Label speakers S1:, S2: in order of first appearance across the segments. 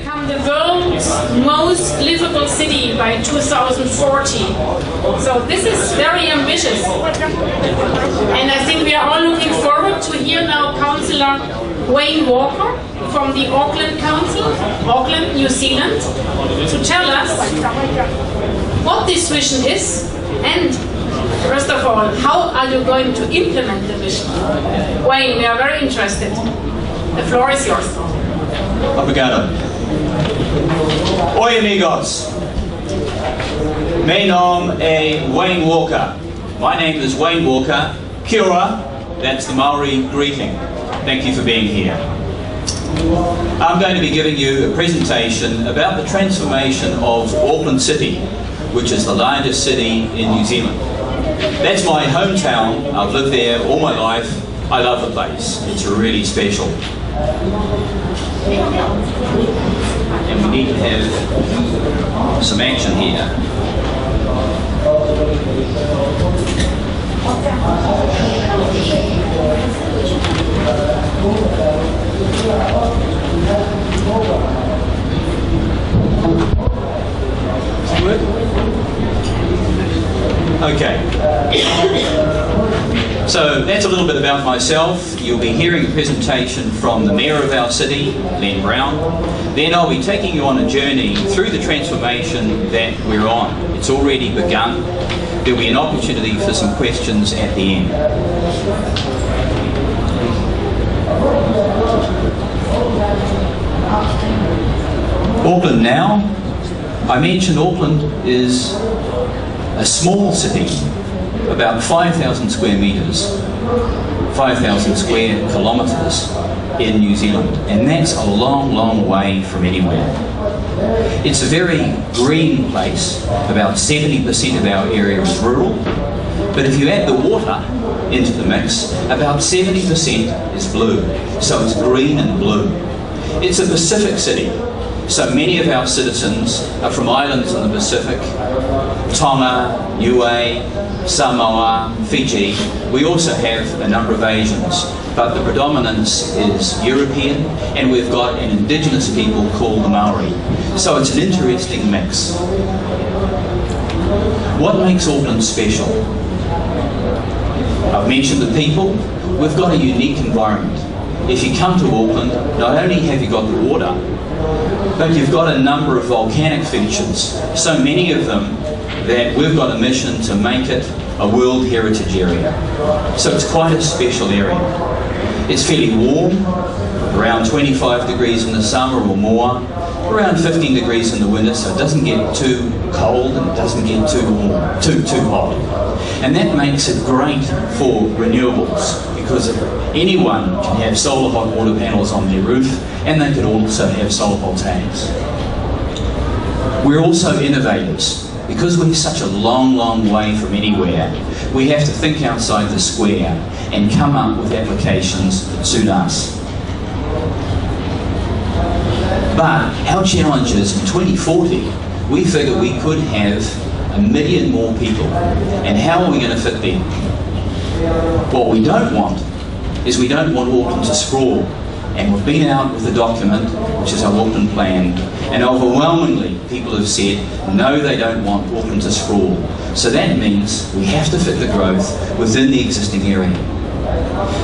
S1: become the world's most livable city by 2040. So this is very ambitious. And I think we are all looking forward to hear now Councillor Wayne Walker from the Auckland Council, Auckland, New Zealand, to tell us what this vision is and, first of all, how are you going to implement the vision? Wayne, we are very interested. The floor is yours.
S2: Obrigado. Oi, amigos. My name is Wayne Walker. My name is Wayne Walker. Kia ora. That's the Maori greeting. Thank you for being here. I'm going to be giving you a presentation about the transformation of Auckland City, which is the largest city in New Zealand. That's my hometown. I've lived there all my life. I love the place. It's really special. And we need to have some action here. Okay. So that's a little bit about myself. You'll be hearing a presentation from the Mayor of our city, Len Brown. Then I'll be taking you on a journey through the transformation that we're on. It's already begun. There'll be an opportunity for some questions at the end. Auckland now. I mentioned Auckland is a small city, about 5,000 square metres, 5,000 square kilometres in New Zealand, and that's a long, long way from anywhere. It's a very green place. About 70% of our area is rural, but if you add the water into the mix, about 70% is blue, so it's green and blue. It's a Pacific city, so many of our citizens are from islands in the Pacific: Tonga, Niue, Samoa, Fiji. We also have a number of Asians, but the predominance is European, and we've got an indigenous people called the Maori. So it's an interesting mix. What makes Auckland special? I've mentioned the people. We've got a unique environment. If you come to Auckland, not only have you got the water, but you've got a number of volcanic features, so many of them that we've got a mission to make it a World Heritage Area. So it's quite a special area. It's fairly warm, around 25 degrees in the summer or more, around 15 degrees in the winter, so it doesn't get too cold and it doesn't get too warm, too hot. And that makes it great for renewables, because anyone can have solar hot water panels on their roof, and they could also have solar voltaics. We're also innovators. Because we're such a long, long way from anywhere, we have to think outside the square and come up with applications that suit us. But our challenge is, in 2040, we figure we could have 1 million more people. And how are we going to fit them? What we don't want is we don't want Auckland to sprawl. And we've been out with a document, which is our Auckland plan, and overwhelmingly people have said, no, they don't want Auckland to sprawl. So that means we have to fit the growth within the existing area.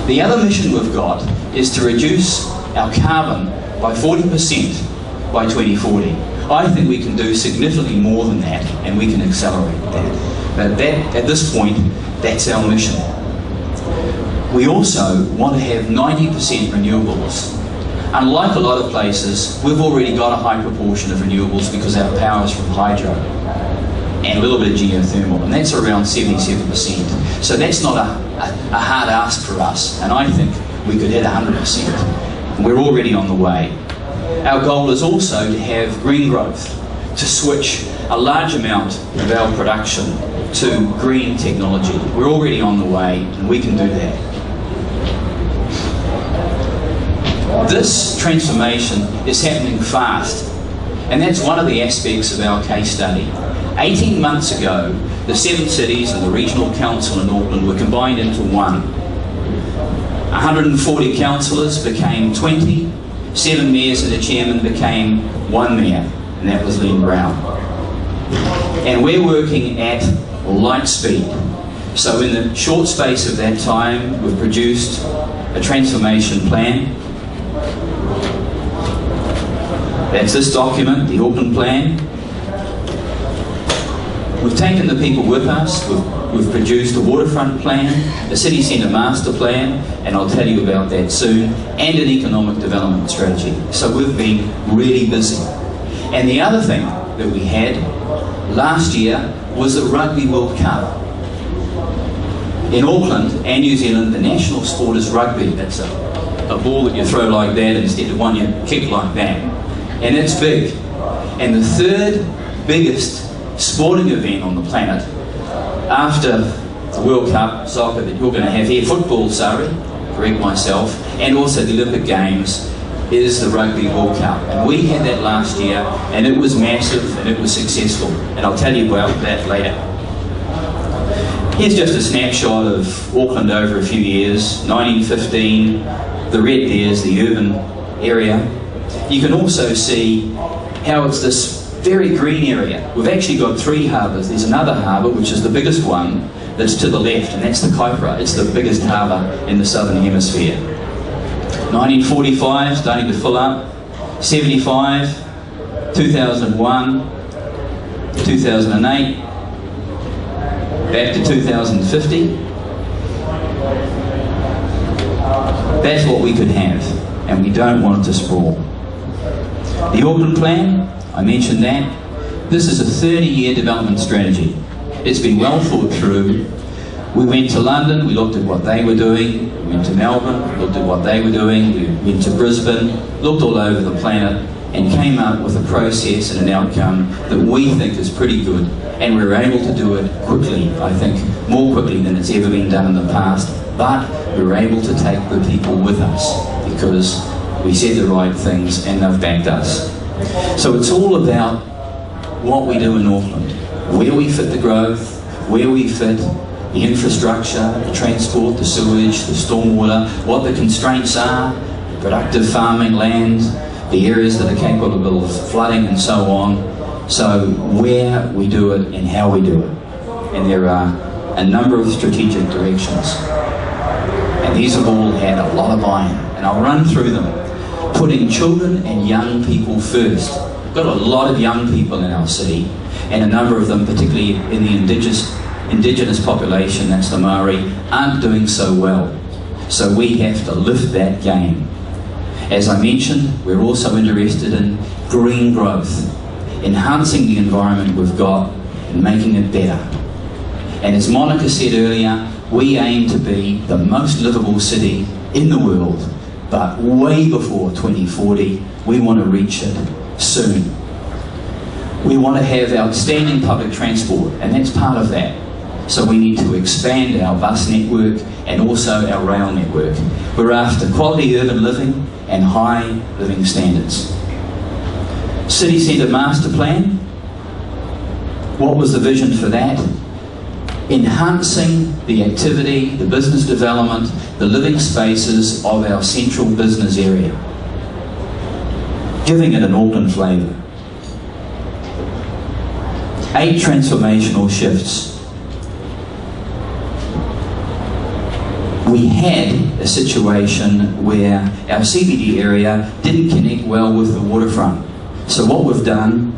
S2: The other mission we've got is to reduce our carbon by 40% by 2040. I think we can do significantly more than that, and we can accelerate that. But at this point, that's our mission. We also want to have 90% renewables. Unlike a lot of places, we've already got a high proportion of renewables because our power is from hydro and a little bit of geothermal, and that's around 77%. So that's not a hard ask for us, and I think we could hit 100%. We're already on the way. Our goal is also to have green growth, to switch a large amount of our production to green technology. We're already on the way, and we can do that. This transformation is happening fast, and that's one of the aspects of our case study. 18 months ago, the 7 cities and the Regional Council in Auckland were combined into one. 140 councillors became 20, 7 mayors and a chairman became 1 mayor, and that was Len Brown. And we're working at light speed. So in the short space of that time, we've produced a transformation plan. That's this document, the Auckland plan. We've taken the people with us. We've produced a waterfront plan, a city centre master plan, and I'll tell you about that soon, and an economic development strategy. So we've been really busy. And the other thing that we had last year was the Rugby World Cup. In Auckland and New Zealand, the national sport is rugby. That's a ball that you throw like that instead of one you kick like that. And it's big. And the third biggest sporting event on the planet after the World Cup, soccer that you're going to have here, football, sorry, correct myself, and also the Olympic Games, is the Rugby World Cup. And we had that last year, and it was massive and it was successful. And I'll tell you about that later. Here's just a snapshot of Auckland over a few years. 1915, the red there is the urban area. You can also see how it's this very green area. We've actually got 3 harbours. There's another harbour, which is the biggest one, that's to the left, and that's the Kaipara. It's the biggest harbour in the southern hemisphere. 1945, starting to fill up. 75, 2001, 2008, back to 2050. That's what we could have, and we don't want it to sprawl. The Auckland plan, I mentioned that. This is a 30-year development strategy. It's been well thought through. We went to London, we looked at what they were doing. We went to Melbourne, we looked at what they were doing. We went to Brisbane, looked all over the planet, and came up with a process and an outcome that we think is pretty good. And we were able to do it quickly, I think, more quickly than it's ever been done in the past. But we were able to take the people with us because we said the right things and they've backed us. So it's all about what we do in Auckland, where we fit the growth, where we fit the infrastructure, the transport, the sewage, the stormwater, what the constraints are, productive farming land, the areas that are capable of flooding and so on. So where we do it and how we do it. And there are a number of strategic directions. And these have all had a lot of buy-in. And I'll run through them. Putting children and young people first. We've got a lot of young people in our city, and a number of them, particularly in the indigenous population, that's the Maori, aren't doing so well. So we have to lift that game. As I mentioned, we're also interested in green growth, enhancing the environment we've got and making it better. And as Monica said earlier, we aim to be the most livable city in the world. But way before 2040, we want to reach it soon. We want to have outstanding public transport, and that's part of that. So we need to expand our bus network and also our rail network. We're after quality urban living and high living standards. City Centre Master Plan. What was the vision for that? Enhancing the activity, the business development, the living spaces of our central business area. Giving it an Auckland flavour. 8 transformational shifts. We had a situation where our CBD area didn't connect well with the waterfront. So what we've done,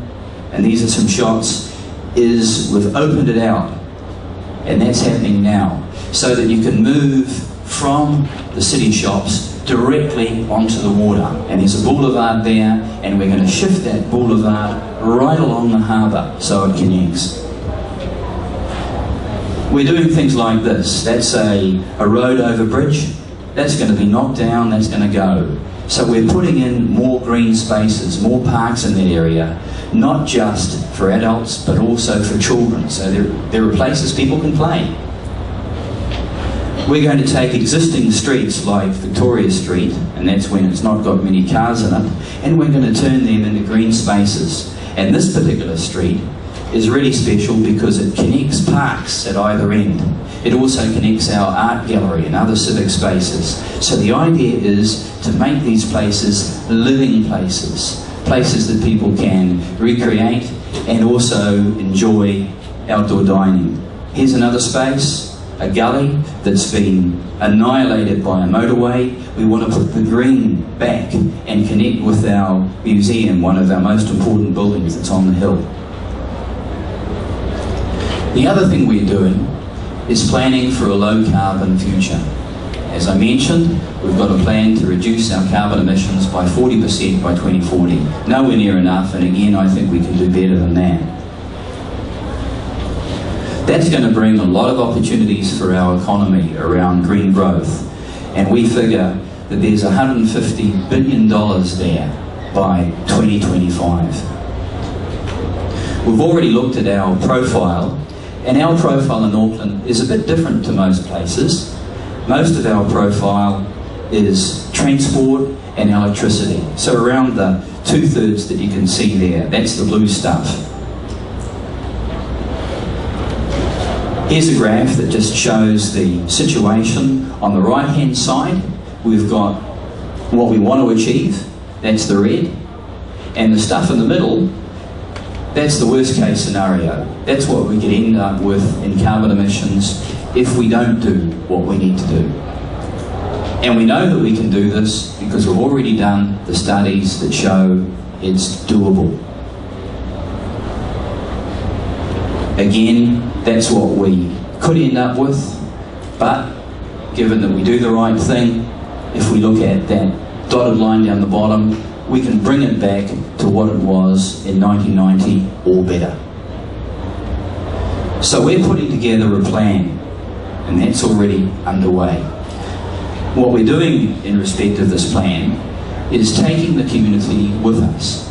S2: and these are some shots, is we've opened it out. And that's happening now, so that you can move from the city shops directly onto the water. And there's a boulevard there, and we're going to shift that boulevard right along the harbour so it connects. We're doing things like this. That's a road over bridge. That's going to be knocked down, that's going to go. So we're putting in more green spaces, more parks in that area, not just for adults, but also for children. So there are places people can play. We're going to take existing streets like Victoria Street, and that's when it's not got many cars in it, and we're going to turn them into green spaces. And this particular street is really special because it connects parks at either end. It also connects our art gallery and other civic spaces. So the idea is to make these places living places, places that people can recreate and also enjoy outdoor dining. Here's another space, a gully that's been annihilated by a motorway. We want to put the green back and connect with our museum, one of our most important buildings that's on the hill. The other thing we're doing is planning for a low carbon future. As I mentioned, we've got a plan to reduce our carbon emissions by 40% by 2040. Nowhere near enough, and again, I think we can do better than that. That's going to bring a lot of opportunities for our economy around green growth, and we figure that there's $150 billion there by 2025. We've already looked at our profile, and our profile in Auckland is a bit different to most places. Most of our profile is transport and electricity. So around the 2/3 that you can see there, that's the blue stuff. Here's a graph that just shows the situation. On the right-hand side, we've got what we want to achieve, that's the red, and the stuff in the middle, that's the worst case scenario. That's what we could end up with in carbon emissions if we don't do what we need to do. And we know that we can do this because we've already done the studies that show it's doable. Again, that's what we could end up with, but given that we do the right thing, if we look at that dotted line down the bottom, we can bring it back to what it was in 1990 or better. So we're putting together a plan, and that's already underway. What we're doing in respect of this plan is taking the community with us.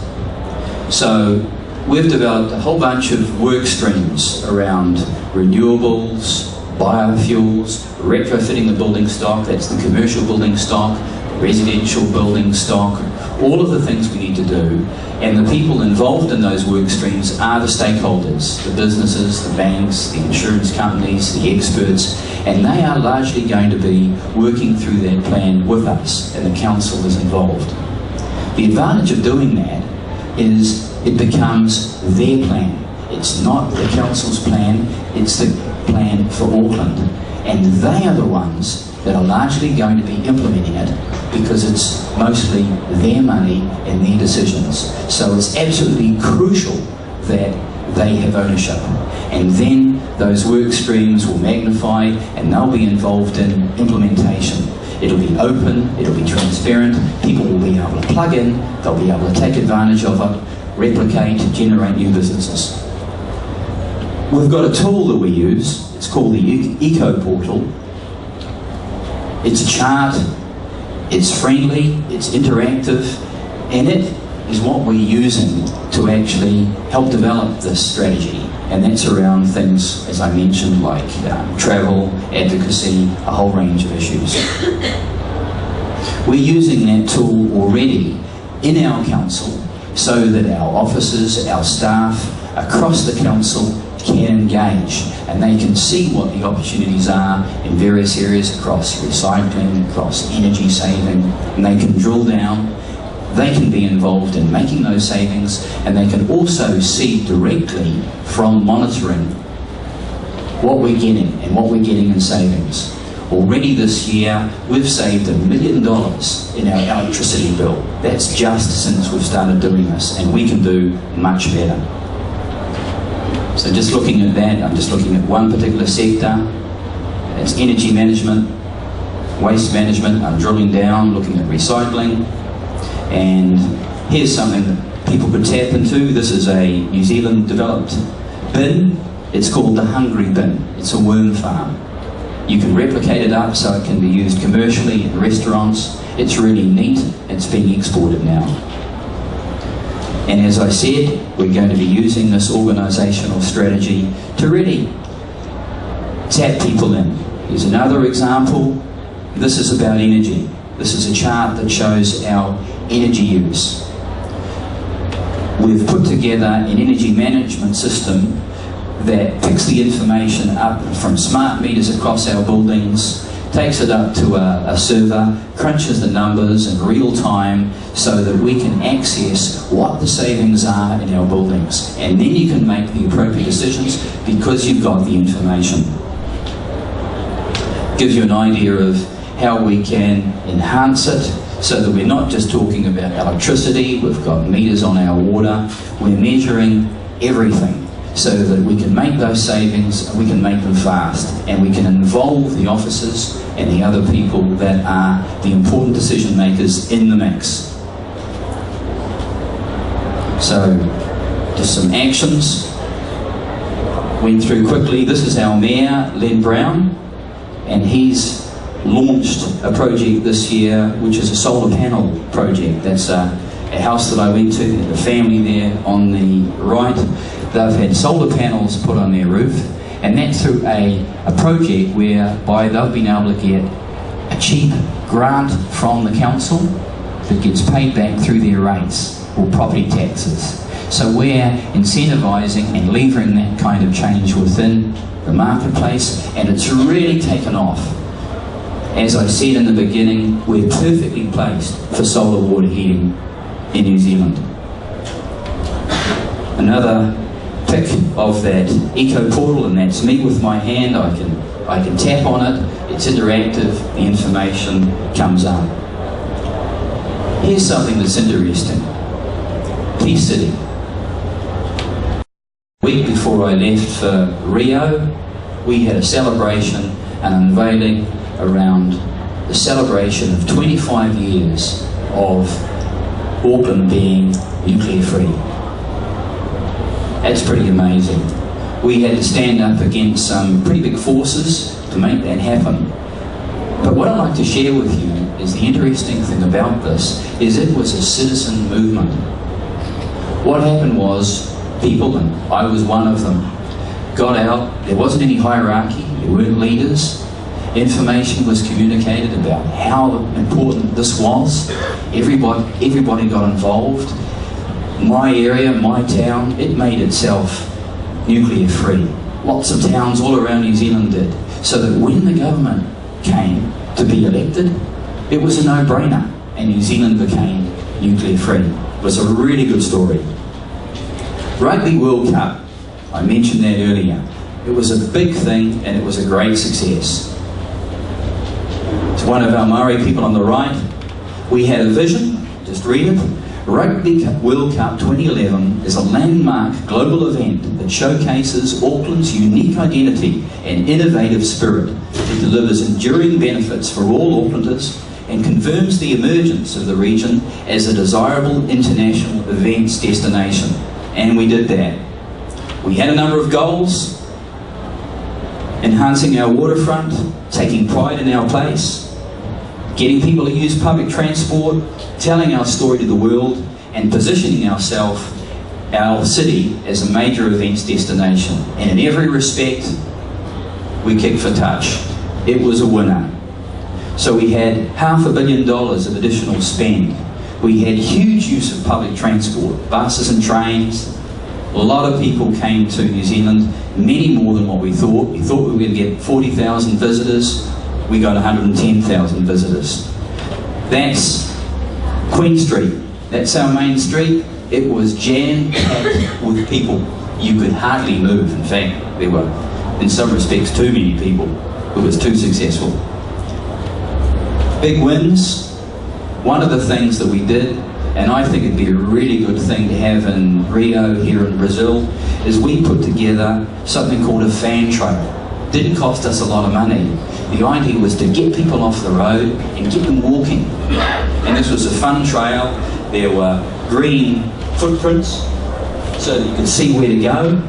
S2: So we've developed a whole bunch of work streams around renewables, biofuels, retrofitting the building stock, that's the commercial building stock, residential building stock, all of the things we need to do, and the people involved in those work streams are the stakeholders, the businesses, the banks, the insurance companies, the experts, and they are largely going to be working through that plan with us, and the council is involved. The advantage of doing that is it becomes their plan. It's not the council's plan, it's the plan for Auckland, and they are the ones that are largely going to be implementing it because it's mostly their money and their decisions. So it's absolutely crucial that they have ownership. And then those work streams will magnify and they'll be involved in implementation. It'll be open, it'll be transparent, people will be able to plug in, they'll be able to take advantage of it, replicate, generate new businesses. We've got a tool that we use, it's called the Eco Portal. It's a chart, it's friendly, it's interactive, and it is what we're using to actually help develop this strategy. And that's around things, as I mentioned, like travel, advocacy, a whole range of issues. We're using that tool already in our council so that our officers, our staff across the council can engage and they can see what the opportunities are in various areas across recycling, across energy saving, and they can drill down. They can be involved in making those savings, and they can also see directly from monitoring what we're getting and what we're getting in savings. Already this year, we've saved $1 million in our electricity bill. That's just since we've started doing this, and we can do much better. So just looking at that, I'm just looking at one particular sector. It's energy management, waste management. I'm drilling down, looking at recycling. And here's something that people could tap into. This is a New Zealand developed bin. It's called the Hungry Bin. It's a worm farm. You can replicate it up so it can be used commercially in restaurants. It's really neat. It's being exported now. And as I said, we're going to be using this organisational strategy to really tap people in. Here's another example. This is about energy. This is a chart that shows our energy use. We've put together an energy management system that picks the information up from smart meters across our buildings, takes it up to a server, crunches the numbers in real time so that we can access what the savings are in our buildings. And then you can make the appropriate decisions because you've got the information. Gives you an idea of how we can enhance it so that we're not just talking about electricity, we've got meters on our water, we're measuring everything so that we can make those savings, we can make them fast, and we can involve the officers and the other people that are the important decision makers in the mix. So, just some actions. Went through quickly. This is our Mayor, Len Brown, and he's launched a project this year which is a solar panel project. That's a house that I went to, the family there on the right. They've had solar panels put on their roof, and that's through a project whereby they've been able to get a cheap grant from the council that gets paid back through their rates or property taxes. So we're incentivising and levering that kind of change within the marketplace, and it's really taken off. As I said in the beginning, we're perfectly placed for solar water heating in New Zealand. Another pick of that eco portal, and that's me with my hand. I can tap on it, it's interactive, the information comes up. Here's something that's interesting. Peace City. A week before I left for Rio, we had a celebration, an unveiling around the celebration of 25 years of Auckland being nuclear free. That's pretty amazing. We had to stand up against some pretty big forces to make that happen. But what I'd like to share with you is the interesting thing about this is it was a citizen movement. What happened was people, and I was one of them, got out. There wasn't any hierarchy, there weren't leaders. Information was communicated about how important this was. Everybody got involved. My area, my town, it made itself nuclear free. Lots of towns all around New Zealand did. So that when the government came to be elected, it was a no-brainer, and New Zealand became nuclear free. It was a really good story. Rugby World Cup, I mentioned that earlier. It was a big thing and it was a great success. It's one of our Maori people on the right. We had a vision, just read it. Rugby World Cup 2011 is a landmark global event that showcases Auckland's unique identity and innovative spirit. It delivers enduring benefits for all Aucklanders and confirms the emergence of the region as a desirable international events destination. And we did that. We had a number of goals: enhancing our waterfront, taking pride in our place, getting people to use public transport, telling our story to the world, and positioning our city as a major events destination. And in every respect, we kicked for touch. It was a winner. So we had $500 million of additional spend. We had huge use of public transport, buses and trains. A lot of people came to New Zealand, many more than what we thought. We thought we were going to get 40,000 visitors. We got 110,000 visitors. That's Queen Street. That's our main street. It was jam-packed with people. You could hardly move. In fact, there were, in some respects, too many people. It was too successful. Big wins. One of the things that we did, and I think it'd be a really good thing to have in Rio, here in Brazil, is we put together something called a fan trail. Didn't cost us a lot of money. The idea was to get people off the road and get them walking. And this was a fun trail. There were green footprints so that you could see where to go.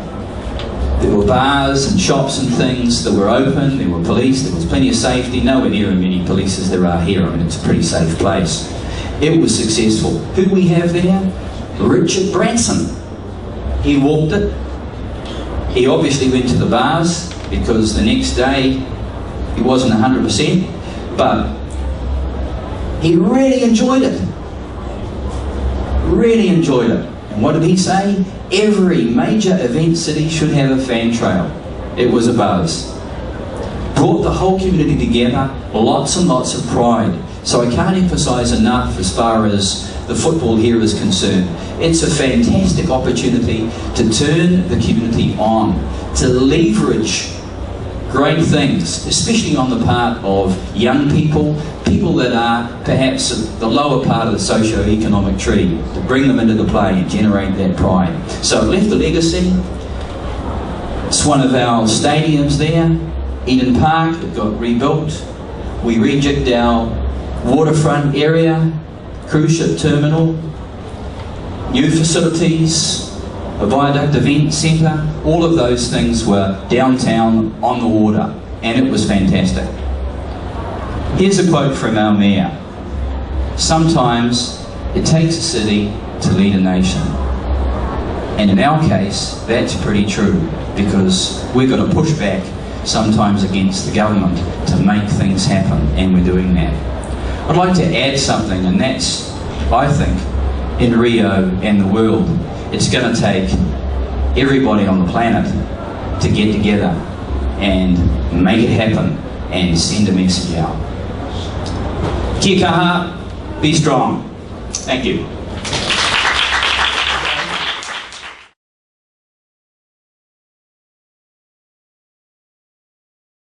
S2: There were bars and shops and things that were open. There were police. There was plenty of safety. Nowhere near as many police as there are here. I mean, it's a pretty safe place. It was successful. Who do we have there? Richard Branson. He walked it. He obviously went to the bars because the next day he wasn't 100%, but he really enjoyed it. Really enjoyed it. And what did he say? Every major event city should have a fan trail. It was a buzz. Brought the whole community together, lots and lots of pride. So I can't emphasise enough as far as the football here is concerned. It's a fantastic opportunity to turn the community on, to leverage great things, especially on the part of young people, people that are perhaps at the lower part of the socio-economic tree, to bring them into the play and generate that pride. So it left a legacy. It's one of our stadiums there, Eden Park. It got rebuilt. We rejigged our waterfront area, cruise ship terminal, new facilities, a viaduct event centre. All of those things were downtown on the water, and it was fantastic. Here's a quote from our mayor. Sometimes it takes a city to lead a nation. And in our case, that's pretty true, because we've got to push back sometimes against the government to make things happen, and we're doing that. I'd like to add something, and that's, I think, in Rio and the world, it's going to take everybody on the planet to get together and make it happen and send a message out. Kia kaha, be strong. Thank you.